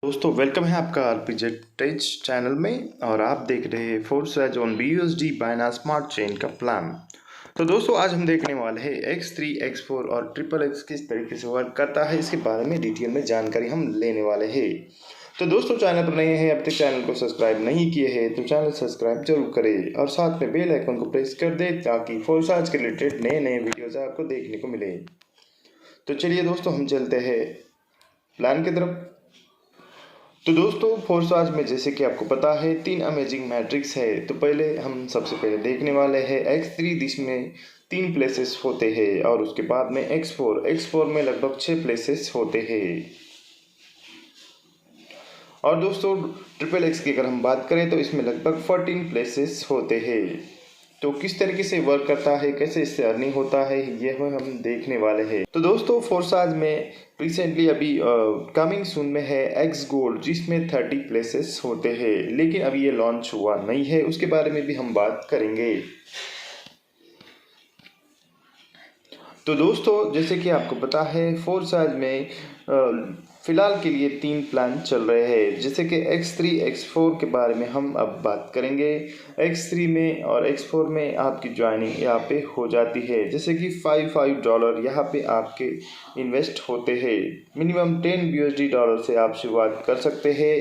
दोस्तों वेलकम है आपका आरपीजेड टेच चैनल में और आप देख रहे हैं फोर्सराइज on BUSD Binance smart chain का प्लान। तो दोस्तों आज हम देखने वाले हैं X3, X4 और XXX किस तरीके से वर्क करता है, इसके बारे में डिटेल में जानकारी हम लेने वाले हैं। तो दोस्तों चैनल पर नए हैं, अब तक चैनल को सब्सक्राइब नहीं किए हैं तो चैनल सब्सक्राइब जरूर करें और साथ में बेल आइकन को प्रेस कर दें ताकि फोर्सराइज के रिलेटेड नए नए वीडियोज़ आपको देखने को मिले। तो चलिए दोस्तों हम चलते हैं प्लान की तरफ। तो दोस्तों फोर्सराइज में जैसे कि आपको पता है 3 अमेजिंग मैट्रिक्स है। तो पहले हम सबसे पहले देखने वाले हैं X3 जिसमें 3 प्लेसेस होते हैं और उसके बाद में X4 में लगभग 6 प्लेसेस होते हैं। और दोस्तों XXX की अगर हम बात करें तो इसमें लगभग 14 प्लेसेस होते हैं। तो किस तरीके से वर्क करता है, कैसे इससे अर्निंग होता है, यह हम देखने वाले हैं। तो दोस्तों फोर्सराइज में रिसेंटली अभी कमिंग सून में है X गोल्ड जिसमें 30 प्लेसेस होते हैं, लेकिन अभी ये लॉन्च हुआ नहीं है, उसके बारे में भी हम बात करेंगे। तो दोस्तों जैसे कि आपको पता है फोर्सराइज में फ़िलहाल के लिए 3 प्लान चल रहे हैं, जैसे कि X3, X4 के बारे में हम अब बात करेंगे। X3 में और X4 में आपकी ज्वाइनिंग यहाँ पे हो जाती है, जैसे कि $5 यहाँ पे आपके इन्वेस्ट होते हैं। मिनिमम $10 से आप शुरुआत कर सकते हैं,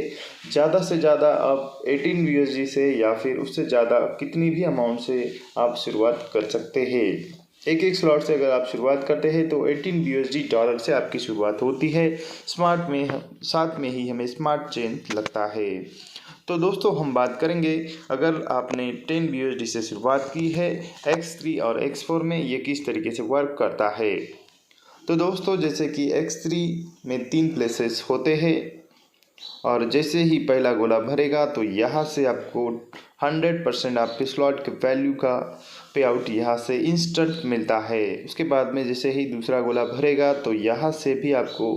ज़्यादा से ज़्यादा आप $18 से या फिर उससे ज़्यादा कितनी भी अमाउंट से आप शुरुआत कर सकते हैं। एक स्लॉट से अगर आप शुरुआत करते हैं तो $18 से आपकी शुरुआत होती है। स्मार्ट में साथ में ही हमें स्मार्ट चेन लगता है। तो दोस्तों हम बात करेंगे, अगर आपने $10 से शुरुआत की है X3 और X4 में ये किस तरीके से वर्क करता है। तो दोस्तों जैसे कि X3 में 3 प्लेसेस होते हैं और जैसे ही पहला गोला भरेगा तो यहाँ से आपको 100% आपके स्लॉट के वैल्यू का पे आउट यहाँ से इंस्टेंट मिलता है। उसके बाद में जैसे ही दूसरा गोला भरेगा तो यहाँ से भी आपको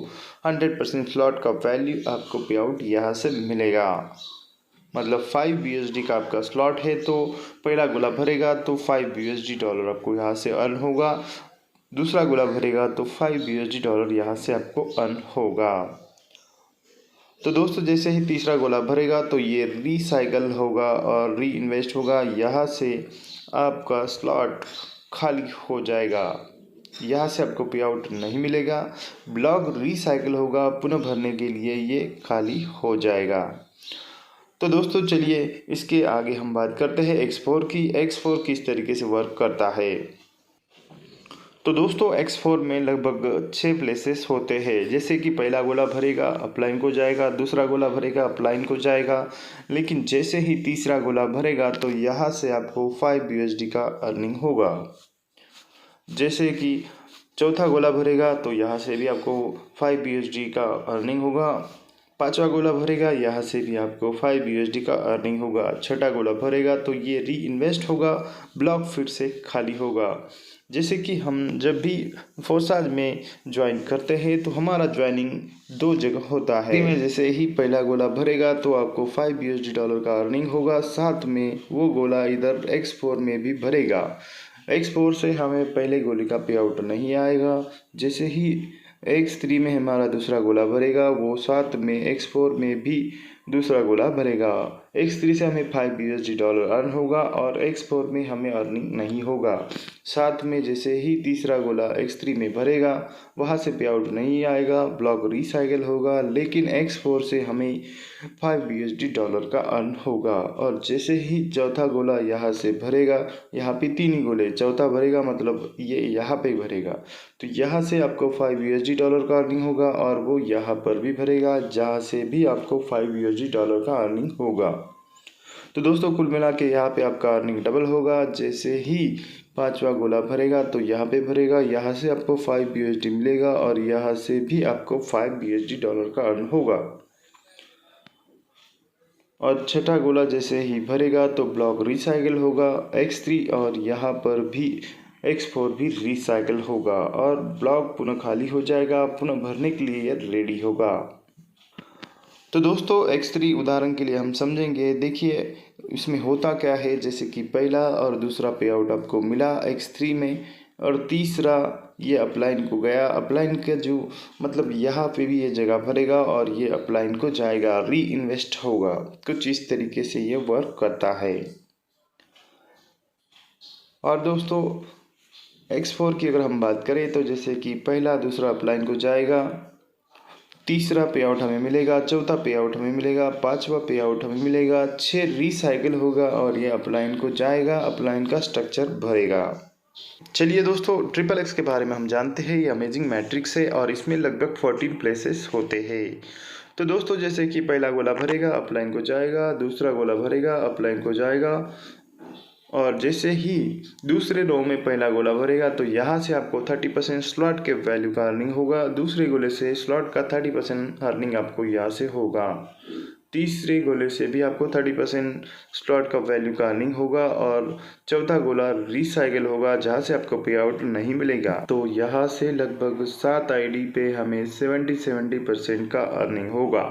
100% स्लॉट का वैल्यू आपको पे आउट यहाँ से मिलेगा। मतलब $5 का आपका स्लॉट है तो पहला गोला भरेगा तो $5 आपको यहाँ से अर्न होगा, दूसरा गोला भरेगा तो $5 यहाँ से आपको अर्न होगा। तो दोस्तों जैसे ही तीसरा गोला भरेगा तो ये रीसाइकल होगा और री इन्वेस्ट होगा, यहाँ से आपका स्लॉट खाली हो जाएगा, यहाँ से आपको पे आउट नहीं मिलेगा। ब्लॉक रीसाइकल होगा, पुनः भरने के लिए ये खाली हो जाएगा। तो दोस्तों चलिए इसके आगे हम बात करते हैं X4 की। X4 किस तरीके से वर्क करता है। तो दोस्तों X4 में लगभग 6 प्लेसेस होते हैं, जैसे कि पहला गोला भरेगा अपलाइन को जाएगा, दूसरा गोला भरेगा अपलाइन को जाएगा, लेकिन जैसे ही तीसरा गोला भरेगा तो यहाँ से आपको $5 का अर्निंग होगा। जैसे कि चौथा गोला भरेगा तो यहाँ से भी आपको $5 का अर्निंग होगा, पांचवा गोला भरेगा यहाँ से भी आपको $5 का अर्निंग होगा, छठा गोला भरेगा तो ये री इन्वेस्ट होगा, ब्लॉक फिर से खाली होगा। जैसे कि हम जब भी फोर्सराइज में ज्वाइन करते हैं तो हमारा ज्वाइनिंग 2 जगह होता है। में जैसे ही पहला गोला भरेगा तो आपको $5 का अर्निंग होगा, साथ में वो गोला इधर X4 में भी भरेगा। X4 से हमें पहले गोले का पे आउट नहीं आएगा। जैसे ही X3 में हमारा दूसरा गोला भरेगा वो साथ में X4 में भी दूसरा गोला भरेगा। X3 से हमें $5 अर्न होगा और X4 में हमें अर्निंग नहीं होगा। साथ में जैसे ही तीसरा गोला X3 में भरेगा वहाँ से पे आउट नहीं आएगा, ब्लॉक रिसाइकल होगा, लेकिन X4 से हमें $5 का अर्न होगा। और जैसे ही चौथा गोला यहाँ से भरेगा, यहाँ पे 3 ही गोले, चौथा भरेगा मतलब ये यहाँ पे भरेगा तो यहाँ से आपको $5 का अर्निंग होगा और वो यहाँ पर भी भरेगा जहाँ से भी आपको $5 का अर्निंग होगा। तो दोस्तों कुल मिला के यहाँ पे आपका अर्निंग डबल होगा। जैसे ही पांचवा गोला भरेगा तो यहाँ पे भरेगा, यहाँ से आपको $5 मिलेगा और यहाँ से भी आपको $5 का अर्न होगा। और छठा गोला जैसे ही भरेगा तो ब्लॉक रिसाइकल होगा X3 और यहाँ पर भी X4 भी रिसाइकल होगा और ब्लॉक पुनः खाली हो जाएगा, पुनः भरने के लिए रेडी होगा। तो दोस्तों X3 उदाहरण के लिए हम समझेंगे। देखिए इसमें होता क्या है, जैसे कि पहला और दूसरा पे आउट आपको मिला X3 में और तीसरा ये अपलाइन को गया, अपलाइन का जो मतलब यहाँ पे भी ये जगह भरेगा और ये अपलाइन को जाएगा, री इन्वेस्ट होगा। कुछ इस तरीके से ये वर्क करता है। और दोस्तों X4 की अगर हम बात करें तो जैसे कि पहला दूसरा अपलाइन को जाएगा, तीसरा पे आउट हमें मिलेगा, चौथा पे आउट हमें मिलेगा, पांचवा पे आउट हमें मिलेगा, 6 रिसाइकिल होगा और ये अपलाइन को जाएगा, अपलाइन का स्ट्रक्चर भरेगा। चलिए दोस्तों ट्रिपल एक्स के बारे में हम जानते हैं। ये अमेजिंग मैट्रिक्स है और इसमें लगभग 14 प्लेसेस होते हैं। तो दोस्तों जैसे कि पहला गोला भरेगा, अपलाइन को जाएगा, दूसरा गोला भरेगा, अपलाइन को जाएगा, और जैसे ही दूसरे रो में पहला गोला भरेगा तो यहाँ से आपको 30% स्लॉट के वैल्यू का अर्निंग होगा। दूसरे गोले से स्लॉट का 30% अर्निंग आपको यहाँ से होगा। तीसरे गोले से भी आपको 30% स्लॉट का वैल्यू का अर्निंग होगा और चौथा गोला रिसाइकिल होगा जहाँ से आपको पे आउट नहीं मिलेगा। तो यहाँ से लगभग 7 आईडी पे हमें 70% का अर्निंग होगा।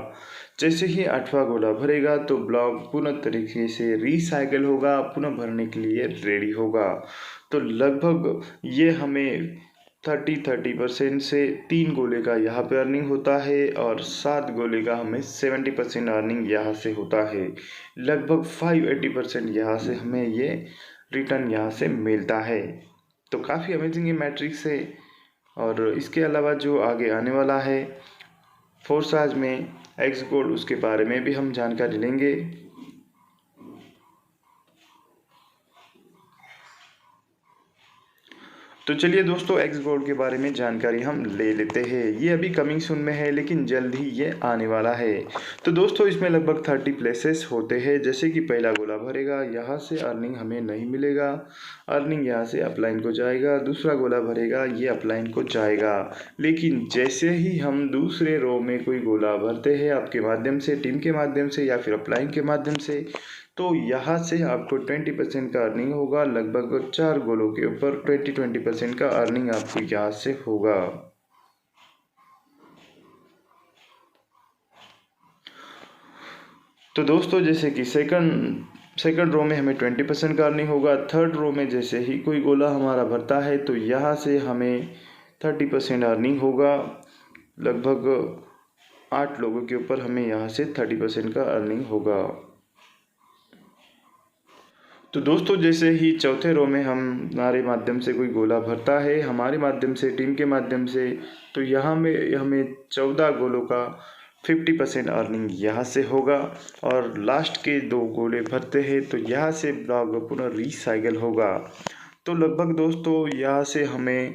जैसे ही 8वां गोला भरेगा तो ब्लॉक पूर्ण तरीके से रिसाइकिल होगा, पुनः भरने के लिए रेडी होगा। तो लगभग ये हमें 30% से 3 गोले का यहाँ पे अर्निंग होता है और 7 गोले का हमें 70% अर्निंग यहाँ से होता है। लगभग 580% यहाँ से हमें ये रिटर्न यहाँ से मिलता है। तो काफ़ी अमेजिंग ये मैट्रिक्स है। और इसके अलावा जो आगे आने वाला है फोर्साज में एक्स गोल्ड, उसके बारे में भी हम जानकारी लेंगे। तो चलिए दोस्तों एक्स गोल्ड के बारे में जानकारी हम ले लेते हैं। ये अभी कमिंग सून में है लेकिन जल्द ही ये आने वाला है। तो दोस्तों इसमें लगभग 30 प्लेसेस होते हैं। जैसे कि पहला गोला भरेगा, यहाँ से अर्निंग हमें नहीं मिलेगा, अर्निंग यहाँ से अपलाइन को जाएगा। दूसरा गोला भरेगा, ये अपलाइन को जाएगा। लेकिन जैसे ही हम दूसरे रो में कोई गोला भरते हैं आपके माध्यम से, टीम के माध्यम से या फिर अपलाइन के माध्यम से, तो यहाँ से आपको 20% का अर्निंग होगा। लगभग 4 गोलों के ऊपर 20% का अर्निंग आपको यहाँ से होगा। तो दोस्तों जैसे कि सेकंड रो में हमें 20% का अर्निंग होगा। थर्ड रो में जैसे ही कोई गोला हमारा भरता है तो यहाँ से हमें 30% अर्निंग होगा। लगभग 8 लोगों के ऊपर हमें यहाँ से 30% का अर्निंग होगा। तो दोस्तों जैसे ही चौथे रो में हमारे माध्यम से कोई गोला भरता है, हमारे माध्यम से, टीम के माध्यम से, तो यहाँ में हमें 14 गोलों का 50% अर्निंग यहाँ से होगा। और लास्ट के 2 गोले भरते हैं तो यहाँ से ब्लॉक पुनः रिसाइकिल होगा। तो लगभग दोस्तों यहाँ से हमें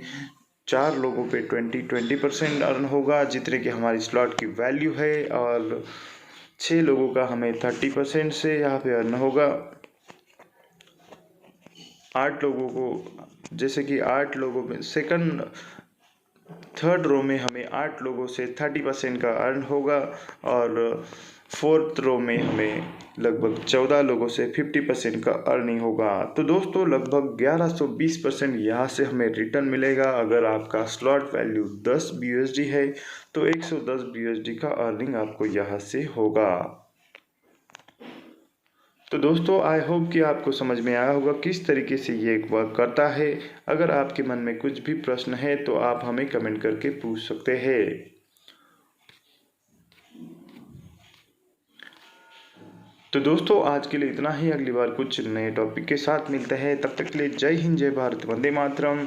4 लोगों पे 20% अर्न होगा जितने की हमारी स्लॉट की वैल्यू है, और 6 लोगों का हमें 30% से यहाँ पे अर्न होगा। 8 लोगों को, जैसे कि 8 लोगों में थर्ड रो में हमें 8 लोगों से 30% का अर्न होगा, और फोर्थ रो में हमें लगभग 14 लोगों से 50% का अर्निंग होगा। तो दोस्तों लगभग 1120% यहाँ से हमें रिटर्न मिलेगा। अगर आपका स्लॉट वैल्यू 10 BUSD है तो 110 BUSD का अर्निंग आपको यहाँ से होगा। तो दोस्तों आई होप कि आपको समझ में आया होगा किस तरीके से ये वर्क करता है। अगर आपके मन में कुछ भी प्रश्न है तो आप हमें कमेंट करके पूछ सकते हैं। तो दोस्तों आज के लिए इतना ही। अगली बार कुछ नए टॉपिक के साथ मिलते हैं। तब तक के लिए जय हिंद, जय भारत, वंदे मातरम।